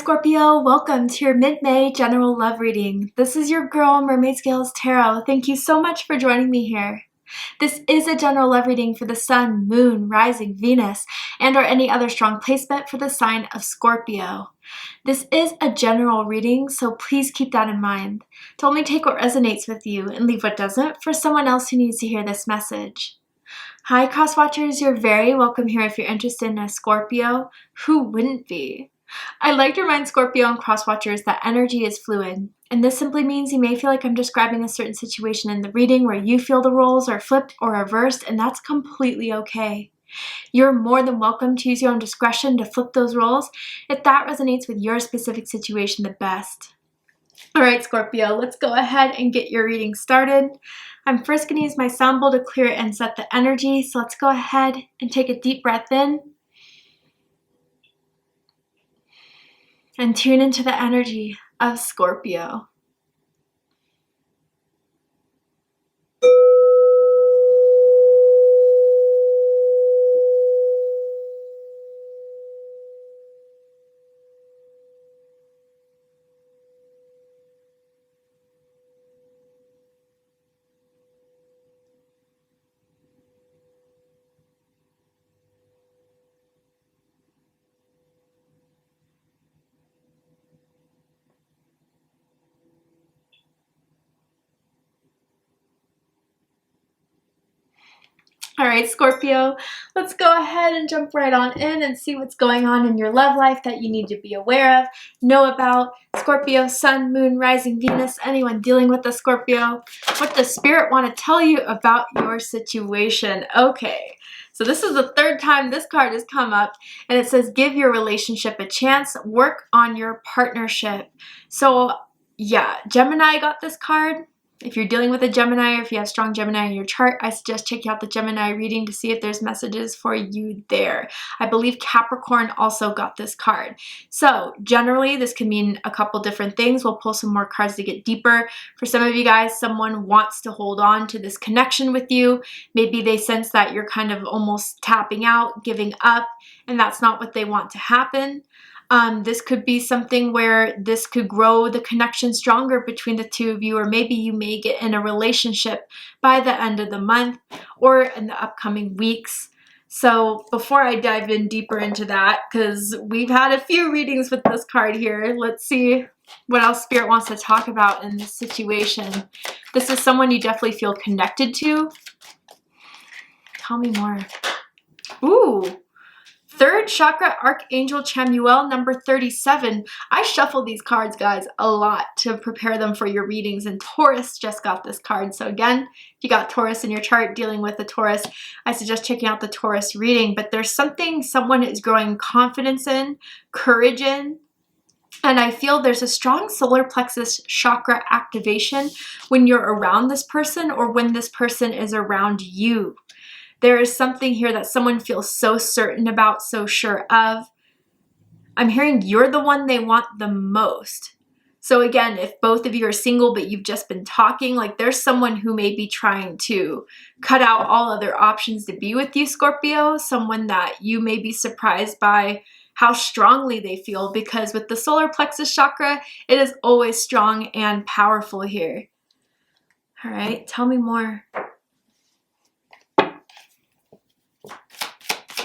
Scorpio, welcome to your mid-May general love reading. This is your girl, Mermaid Scales Tarot. Thank you so much for joining me here. This is a general love reading for the Sun, Moon, Rising, Venus, and or any other strong placement for the sign of Scorpio. This is a general reading, so please keep that in mind. To only take what resonates with you and leave what doesn't for someone else who needs to hear this message. Hi, cross-watchers. You're very welcome here if you're interested in a Scorpio. Who wouldn't be? I like to remind Scorpio and cross-watchers that energy is fluid, and this simply means you may feel like I'm describing a certain situation in the reading where you feel the roles are flipped or reversed, and that's completely okay. You're more than welcome to use your own discretion to flip those roles if that resonates with your specific situation the best. All right, Scorpio, let's go ahead and get your reading started. I'm first going to use my sound bowl to clear it and set the energy, so let's go ahead and take a deep breath in and tune into the energy of Scorpio. All right, Scorpio, let's go ahead and jump right on in and see what's going on in your love life that you need to be aware of, know about. Scorpio, Sun, Moon, Rising, Venus, anyone dealing with a Scorpio. What does Spirit want to tell you about your situation? Okay, so this is the third time this card has come up, and it says give your relationship a chance, work on your partnership. So yeah, Gemini got this card. If you're dealing with a Gemini or if you have strong Gemini in your chart, I suggest checking out the Gemini reading to see if there's messages for you there. I believe Capricorn also got this card. So generally, this can mean a couple different things. We'll pull some more cards to get deeper. For some of you guys, someone wants to hold on to this connection with you. Maybe they sense that you're kind of almost tapping out, giving up, and that's not what they want to happen. This could be something where this could grow the connection stronger between the two of you, or maybe you may get in a relationship by the end of the month or in the upcoming weeks. So before I dive in deeper into that, because we've had a few readings with this card here, let's see what else Spirit wants to talk about in this situation. This is someone you definitely feel connected to. Tell me more. Ooh. Third chakra Archangel Chamuel, number 37. I shuffle these cards, guys, a lot to prepare them for your readings, and Taurus just got this card. So again, if you got Taurus in your chart, dealing with a Taurus, I suggest checking out the Taurus reading. But there's something someone is growing confidence in, courage in, and I feel there's a strong solar plexus chakra activation when you're around this person or when this person is around you. There is something here that someone feels so certain about, so sure of. I'm hearing you're the one they want the most. So again, if both of you are single but you've just been talking, like there's someone who may be trying to cut out all other options to be with you, Scorpio. Someone that you may be surprised by how strongly they feel, because with the solar plexus chakra, it is always strong and powerful here. All right, tell me more.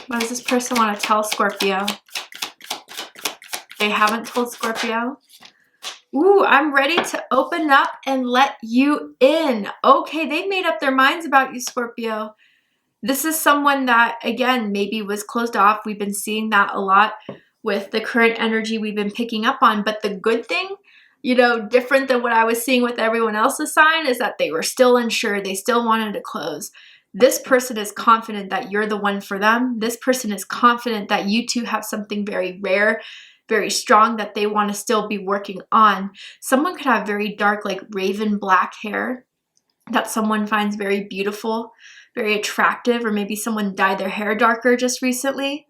What does this person want to tell Scorpio? They haven't told Scorpio. Ooh, I'm ready to open up and let you in. Okay, they made up their minds about you, Scorpio. This is someone that, again, maybe was closed off. We've been seeing that a lot with the current energy we've been picking up on. But the good thing, you know, different than what I was seeing with everyone else's sign, is that they were still unsure. They still wanted to close. This person is confident that you're the one for them. This person is confident that you two have something very rare, very strong that they want to still be working on. Someone could have very dark, like raven black hair that someone finds very beautiful, very attractive, or maybe someone dyed their hair darker just recently.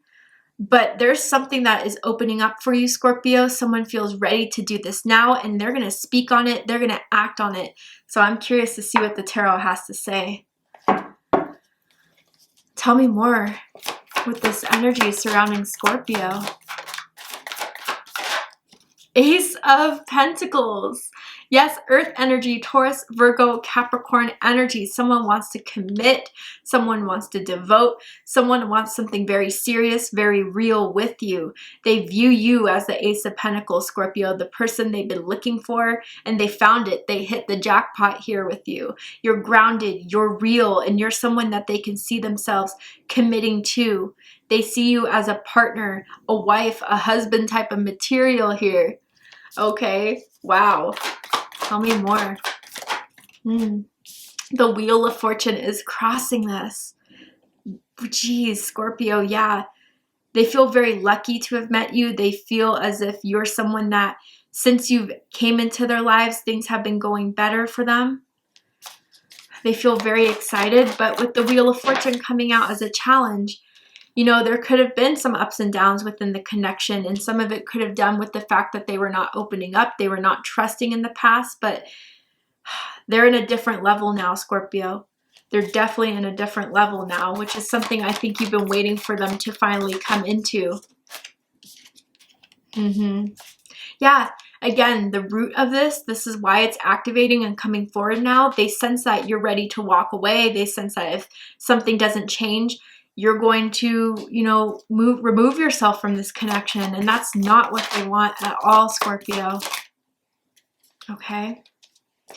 But there's something that is opening up for you, Scorpio. Someone feels ready to do this now, and they're going to speak on it. They're going to act on it. So I'm curious to see what the tarot has to say. Tell me more with this energy surrounding Scorpio. Ace of Pentacles. Yes, Earth energy, Taurus, Virgo, Capricorn energy. Someone wants to commit. Someone wants to devote. Someone wants something very serious, very real with you. They view you as the Ace of Pentacles, Scorpio, the person they've been looking for, and they found it. They hit the jackpot here with you. You're grounded, you're real, and you're someone that they can see themselves committing to. They see you as a partner, a wife, a husband type of material here. Okay, wow. Tell me more. The Wheel of Fortune is crossing this. Geez, Scorpio, yeah. They feel very lucky to have met you. They feel as if you're someone that, since you came into their lives, things have been going better for them. They feel very excited, but with the Wheel of Fortune coming out as a challenge, you know, there could have been some ups and downs within the connection, and some of it could have done with the fact that they were not opening up, they were not trusting in the past, but they're in a different level now, Scorpio. They're definitely in a different level now, which is something I think you've been waiting for them to finally come into. Yeah, again, the root of this is why it's activating and coming forward now. They sense that you're ready to walk away. They sense that if something doesn't change, you're going to, you know, remove yourself from this connection. And that's not what they want at all, Scorpio. Okay.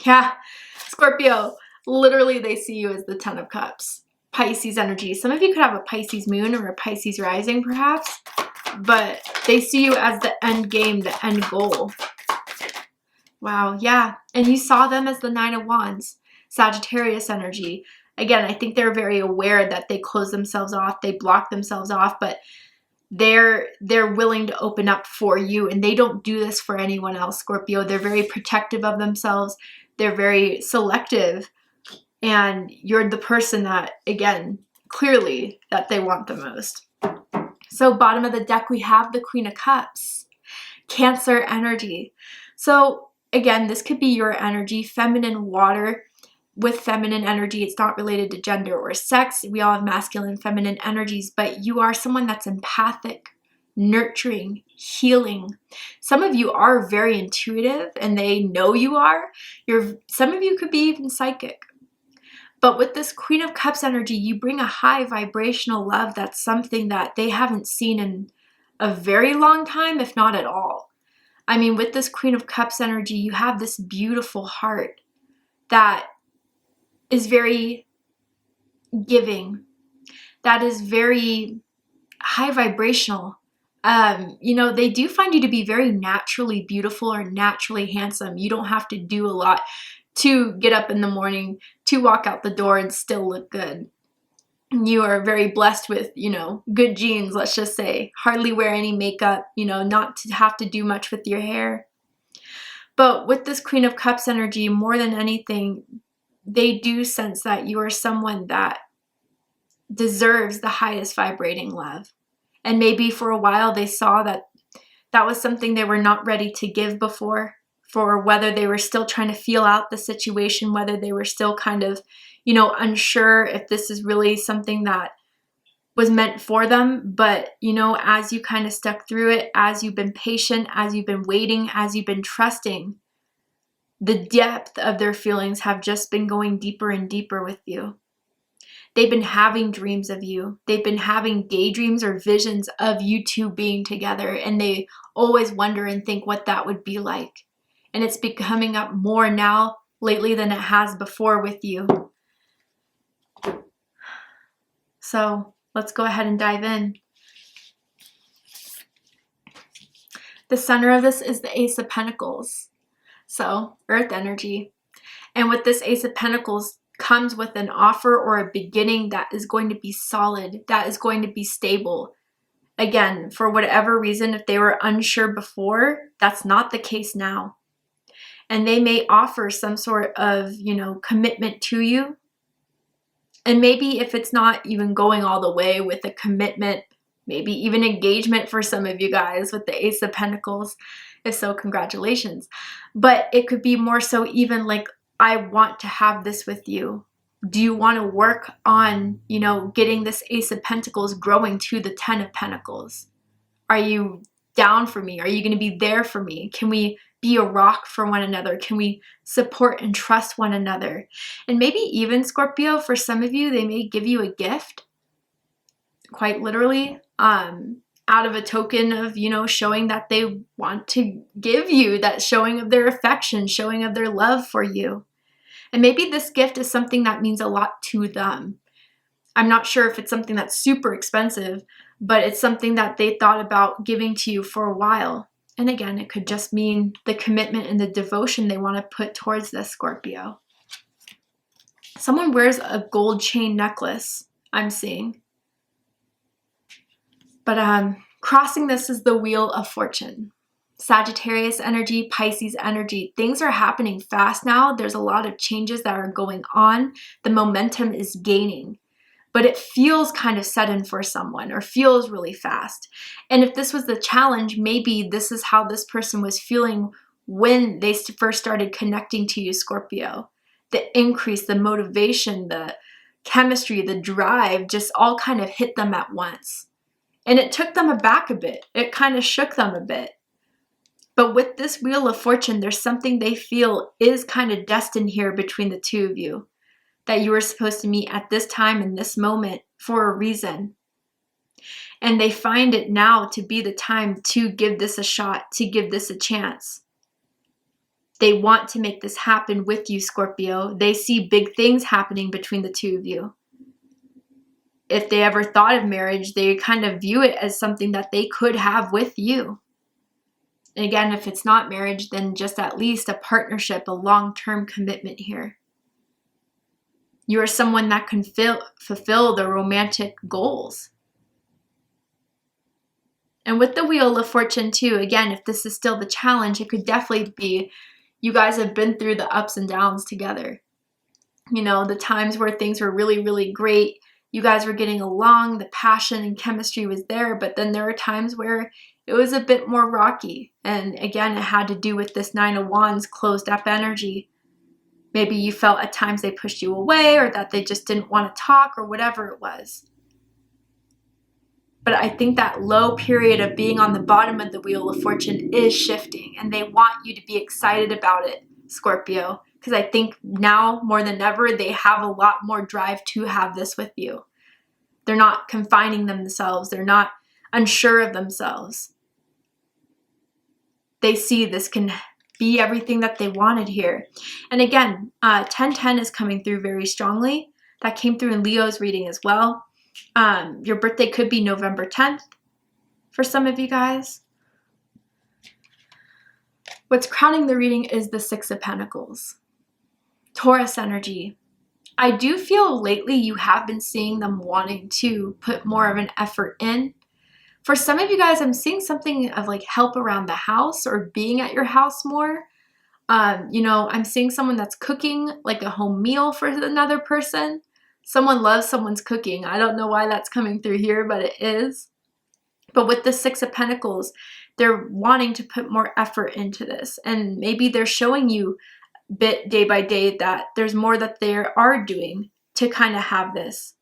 Yeah, Scorpio, literally they see you as the Ten of Cups. Pisces energy. Some of you could have a Pisces moon or a Pisces rising perhaps, but they see you as the end game, the end goal. Wow, yeah. And you saw them as the Nine of Wands, Sagittarius energy. Again, I think they're very aware that they close themselves off, they block themselves off, but they're willing to open up for you, and they don't do this for anyone else, Scorpio. They're very protective of themselves. They're very selective, and you're the person that, again, clearly that they want the most. So bottom of the deck, we have the Queen of Cups, Cancer energy. So again, this could be your energy, feminine water. With feminine energy, it's not related to gender or sex. We all have masculine, feminine energies, but you are someone that's empathic, nurturing, healing. Some of you are very intuitive, and they know you are. Some of you could be even psychic. But with this Queen of Cups energy, you bring a high vibrational love that's something that they haven't seen in a very long time, if not at all. I mean, with this Queen of Cups energy, you have this beautiful heart that is very giving, that is very high vibrational. You know, they do find you to be very naturally beautiful or naturally handsome. You don't have to do a lot to get up in the morning, to walk out the door and still look good. You are very blessed with, you know, good genes, let's just say. Hardly wear any makeup, you know, not to have to do much with your hair. But with this Queen of Cups energy, more than anything, they do sense that you are someone that deserves the highest vibrating love. And maybe for a while they saw that that was something they were not ready to give before, for whether they were still trying to feel out the situation, whether they were still kind of, you know, unsure if this is really something that was meant for them. But, you know, as you kind of stuck through it, as you've been patient, as you've been waiting, as you've been trusting, the depth of their feelings have just been going deeper and deeper with you. They've been having dreams of you. They've been having daydreams or visions of you two being together, and they always wonder and think what that would be like. And it's been coming up more now lately than it has before with you. So let's go ahead and dive in. The center of this is the Ace of Pentacles. So Earth energy. And with this Ace of Pentacles comes with an offer or a beginning that is going to be solid, that is going to be stable. Again, for whatever reason, if they were unsure before, that's not the case now. And they may offer some sort of, you know, commitment to you. And maybe if it's not even going all the way with a commitment, maybe even engagement for some of you guys with the Ace of Pentacles. If so, congratulations. But it could be more so even like, I want to have this with you. Do you want to work on, you know, getting this Ace of Pentacles growing to the Ten of Pentacles? Are you down for me? Are you going to be there for me? Can we be a rock for one another? Can we support and trust one another? And maybe even, Scorpio, for some of you, they may give you a gift, quite literally, out of a token of, you know, showing that they want to give you that showing of their affection, showing of their love for you. And maybe this gift is something that means a lot to them. I'm not sure if it's something that's super expensive, but it's something that they thought about giving to you for a while. And again, it could just mean the commitment and the devotion they want to put towards this, Scorpio. Someone wears a gold chain necklace, I'm seeing. But crossing this is the Wheel of Fortune. Sagittarius energy, Pisces energy. Things are happening fast now. There's a lot of changes that are going on. The momentum is gaining. But it feels kind of sudden for someone, or feels really fast. And if this was the challenge, maybe this is how this person was feeling when they first started connecting to you, Scorpio. The increase, the motivation, the chemistry, the drive, just all kind of hit them at once. And it took them aback a bit. It kind of shook them a bit. But with this Wheel of Fortune, there's something they feel is kind of destined here between the two of you. That you were supposed to meet at this time in this moment for a reason. And they find it now to be the time to give this a shot, to give this a chance. They want to make this happen with you, Scorpio. They see big things happening between the two of you. If they ever thought of marriage, they kind of view it as something that they could have with you. And again, if it's not marriage, then just at least a partnership, a long-term commitment here. You are someone that can fulfill the romantic goals. And with the Wheel of Fortune too, again, if this is still the challenge, it could definitely be you guys have been through the ups and downs together. You know, the times where things were really, really great. You guys were getting along, the passion and chemistry was there, but then there were times where it was a bit more rocky. And again, it had to do with this Nine of Wands closed up energy. Maybe you felt at times they pushed you away, or that they just didn't want to talk, or whatever it was. But I think that low period of being on the bottom of the Wheel of Fortune is shifting, and they want you to be excited about it, Scorpio. Because I think now more than ever, they have a lot more drive to have this with you. They're not confining themselves. They're not unsure of themselves. They see this can be everything that they wanted here. And again, 1010 is coming through very strongly. That came through in Leo's reading as well. Your birthday could be November 10th for some of you guys. What's crowning the reading is the Six of Pentacles. Taurus energy. I do feel lately you have been seeing them wanting to put more of an effort in. For some of you guys, I'm seeing something of like help around the house or being at your house more. You know, I'm seeing someone that's cooking like a home meal for another person. Someone loves someone's cooking. I don't know why that's coming through here, but it is. But with the Six of Pentacles, they're wanting to put more effort into this. And maybe they're showing you bit day by day that there's more that they are doing to kind of have this.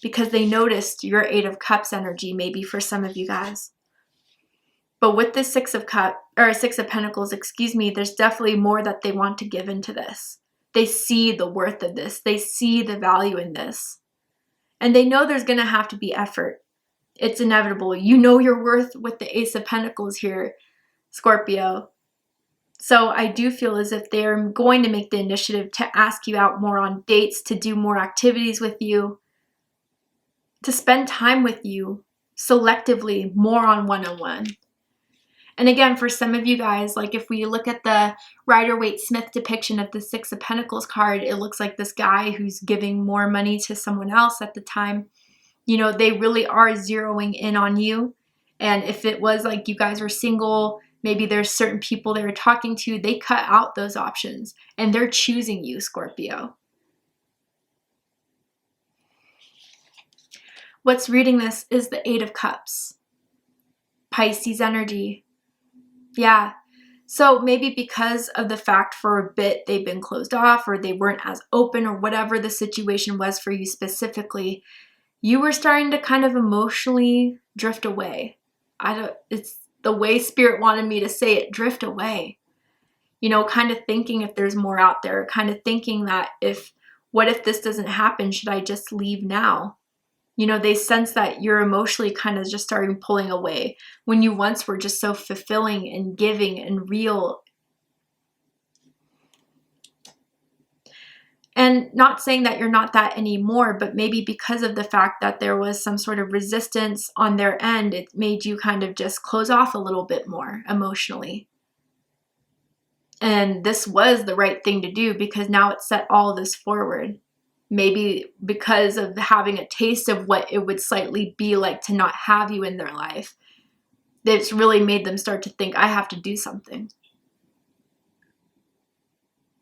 Because they noticed your Eight of Cups energy, maybe for some of you guys. But with the Six of Pentacles, there's definitely more that they want to give into this. They see the worth of this. They see the value in this. And they know there's going to have to be effort. It's inevitable. You know your worth with the Ace of Pentacles here, Scorpio. So I do feel as if they're going to make the initiative to ask you out more on dates, to do more activities with you, to spend time with you selectively, more on one-on-one. And again, for some of you guys, like if we look at the Rider-Waite-Smith depiction of the Six of Pentacles card, it looks like this guy who's giving more money to someone else at the time. You know, they really are zeroing in on you. And if it was like you guys were single, maybe there's certain people they were talking to, they cut out those options and they're choosing you, Scorpio. What's reading this is the Eight of Cups. Pisces energy. Yeah. So maybe because of the fact for a bit they've been closed off, or they weren't as open, or whatever the situation was for you specifically, you were starting to kind of emotionally drift away. the way Spirit wanted me to say it, drift away. You know, kind of thinking if there's more out there, kind of thinking that what if this doesn't happen? Should I just leave now? You know, they sense that you're emotionally kind of just starting pulling away when you once were just so fulfilling and giving and real. And not saying that you're not that anymore, but maybe because of the fact that there was some sort of resistance on their end, it made you kind of just close off a little bit more emotionally. And this was the right thing to do because now it set all of this forward. Maybe because of having a taste of what it would slightly be like to not have you in their life, it's really made them start to think, I have to do something.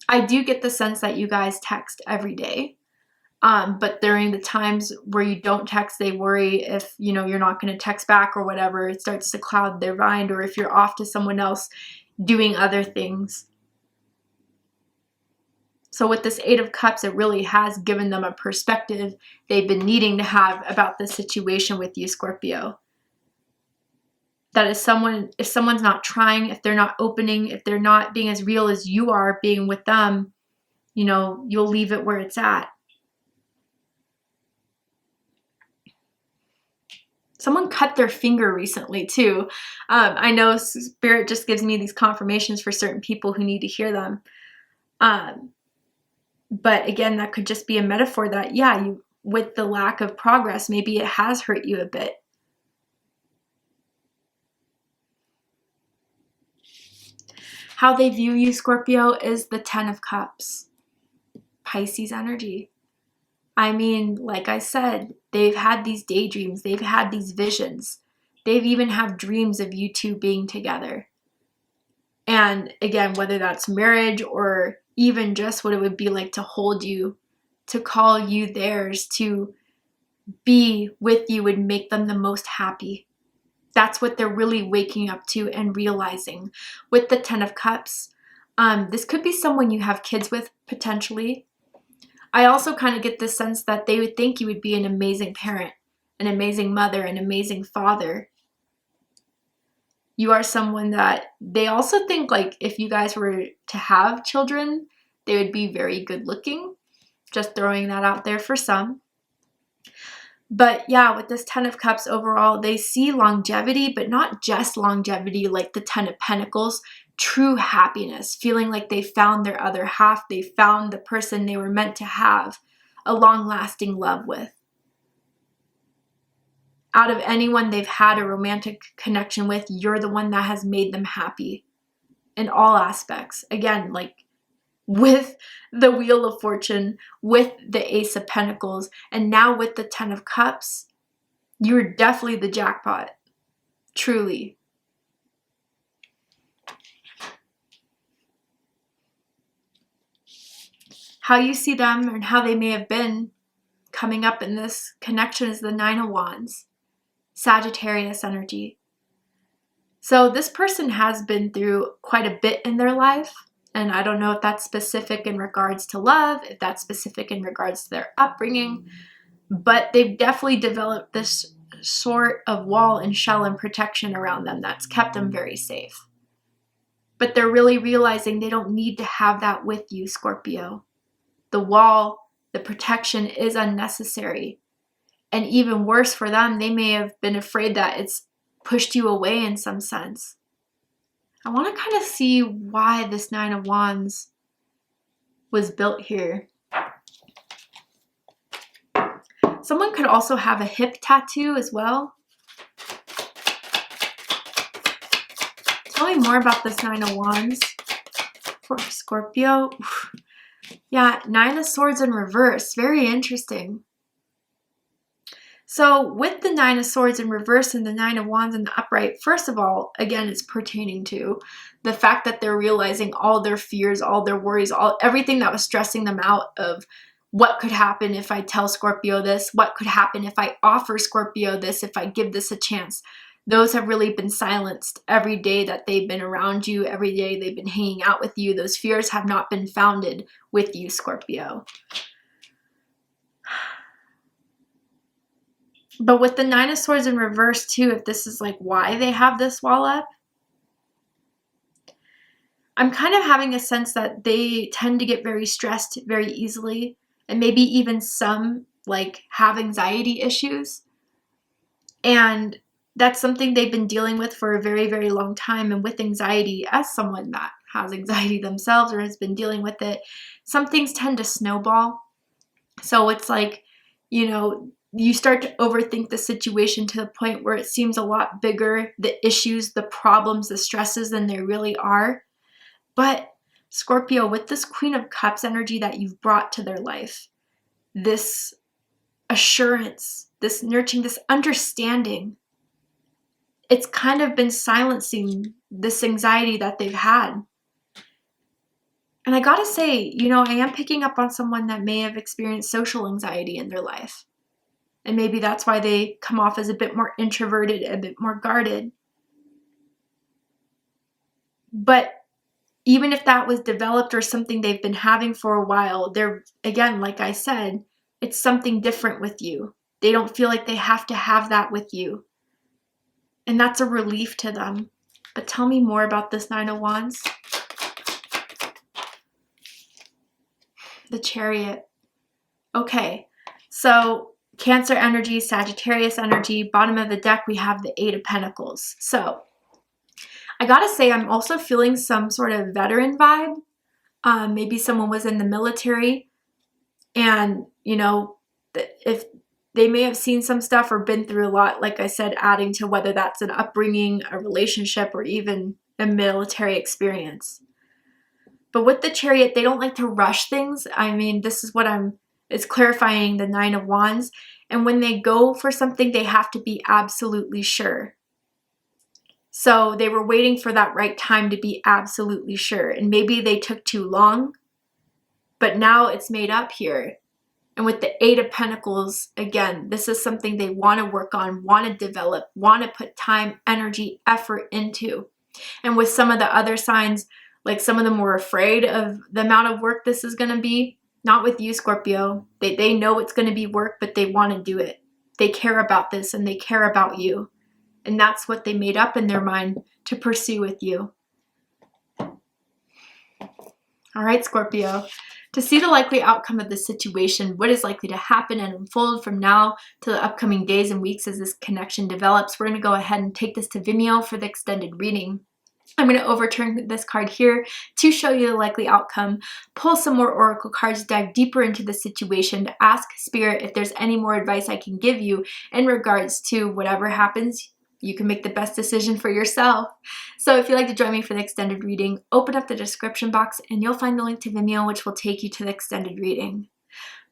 I do get the sense that you guys text every day. But during the times where you don't text, they worry if, you know, you're not going to text back or whatever, it starts to cloud their mind, or if you're off to someone else doing other things. So with this Eight of Cups, it really has given them a perspective they've been needing to have about the situation with you, Scorpio. That if someone's not trying, if they're not opening, if they're not being as real as you are being with them, you know, you'll leave it where it's at. Someone cut their finger recently too. I know Spirit just gives me these confirmations for certain people who need to hear them. But again, that could just be a metaphor that, yeah, you, with the lack of progress, maybe it has hurt you a bit. How they view you, Scorpio, is the Ten of Cups. Pisces energy. I mean, like I said, they've had these daydreams. They've had these visions. They've even had dreams of you two being together. And again, whether that's marriage or even just what it would be like to hold you, to call you theirs, to be with you would make them the most happy. That's what they're really waking up to and realizing with the Ten of Cups. This could be someone you have kids with, potentially. I also kind of get the sense that they would think you would be an amazing parent, an amazing mother, an amazing father. You are someone that they also think, like, if you guys were to have children, they would be very good looking. Just throwing that out there for some. But yeah, with this Ten of Cups overall, they see longevity, but not just longevity like the Ten of Pentacles. True happiness, feeling like they found their other half. They found the person they were meant to have a long-lasting love with. Out of anyone they've had a romantic connection with, you're the one that has made them happy in all aspects. Again, like with the Wheel of Fortune, with the Ace of Pentacles, and now with the Ten of Cups, you're definitely the jackpot. Truly. How you see them and how they may have been coming up in this connection is the Nine of Wands. Sagittarius energy. So this person has been through quite a bit in their life. And I don't know if that's specific in regards to love, if that's specific in regards to their upbringing, but they've definitely developed this sort of wall and shell and protection around them that's kept them very safe. But they're really realizing they don't need to have that with you, Scorpio. The wall, the protection is unnecessary. And even worse for them, they may have been afraid that it's pushed you away in some sense. I want to kind of see why this Nine of Wands was built here. Someone could also have a hip tattoo as well. Tell me more about this Nine of Wands for Scorpio. Yeah, Nine of Swords in reverse. Very interesting. So with the Nine of Swords in reverse and the Nine of Wands in the upright, first of all, again, it's pertaining to the fact that they're realizing all their fears, all their worries, everything that was stressing them out of what could happen if I tell Scorpio this, what could happen if I offer Scorpio this, if I give this a chance. Those have really been silenced every day that they've been around you, every day they've been hanging out with you. Those fears have not been founded with you, Scorpio. But with the Nine of Swords in reverse too, if this is like why they have this wall up, I'm kind of having a sense that they tend to get very stressed very easily, and maybe even some like have anxiety issues. And that's something they've been dealing with for a very, very long time. And with anxiety, as someone that has anxiety themselves or has been dealing with it, some things tend to snowball. So it's like, you know, you start to overthink the situation to the point where it seems a lot bigger, the issues, the problems, the stresses than they really are. But Scorpio, with this Queen of Cups energy that you've brought to their life, this assurance, this nurturing, this understanding, it's kind of been silencing this anxiety that they've had. And I gotta say, you know, I am picking up on someone that may have experienced social anxiety in their life. And maybe that's why they come off as a bit more introverted, a bit more guarded. But even if that was developed or something they've been having for a while, they're, again, like I said, it's something different with you. They don't feel like they have to have that with you. And that's a relief to them. But tell me more about this Nine of Wands. The Chariot. Okay, so Cancer energy, Sagittarius energy, bottom of the deck, we have the Eight of Pentacles. So I gotta say, I'm also feeling some sort of veteran vibe. Maybe someone was in the military and, you know, if they may have seen some stuff or been through a lot, like I said, adding to whether that's an upbringing, a relationship, or even a military experience. But with the Chariot, they don't like to rush things. I mean, this is what it's clarifying the Nine of Wands. And when they go for something, they have to be absolutely sure. So they were waiting for that right time to be absolutely sure. And maybe they took too long, but now it's made up here. And with the Eight of Pentacles, again, this is something they want to work on, want to develop, want to put time, energy, effort into. And with some of the other signs, like some of them were afraid of the amount of work this is going to be. Not with you, Scorpio. They know it's going to be work, but they want to do it. They care about this and they care about you. And that's what they made up in their mind to pursue with you. All right, Scorpio. To see the likely outcome of this situation, what is likely to happen and unfold from now to the upcoming days and weeks as this connection develops, we're going to go ahead and take this to Vimeo for the extended reading. I'm going to overturn this card here to show you the likely outcome, pull some more oracle cards, dive deeper into the situation to ask Spirit if there's any more advice I can give you in regards to whatever happens. You can make the best decision for yourself. So if you'd like to join me for the extended reading, open up the description box and you'll find the link to Vimeo, which will take you to the extended reading.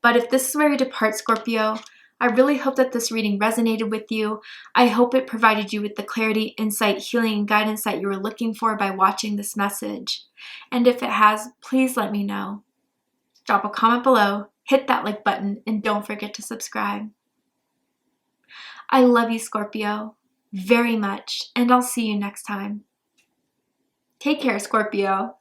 But if this is where you depart, Scorpio, I really hope that this reading resonated with you. I hope it provided you with the clarity, insight, healing, and guidance that you were looking for by watching this message. And if it has, please let me know. Drop a comment below, hit that like button, and don't forget to subscribe. I love you, Scorpio, very much, and I'll see you next time. Take care, Scorpio.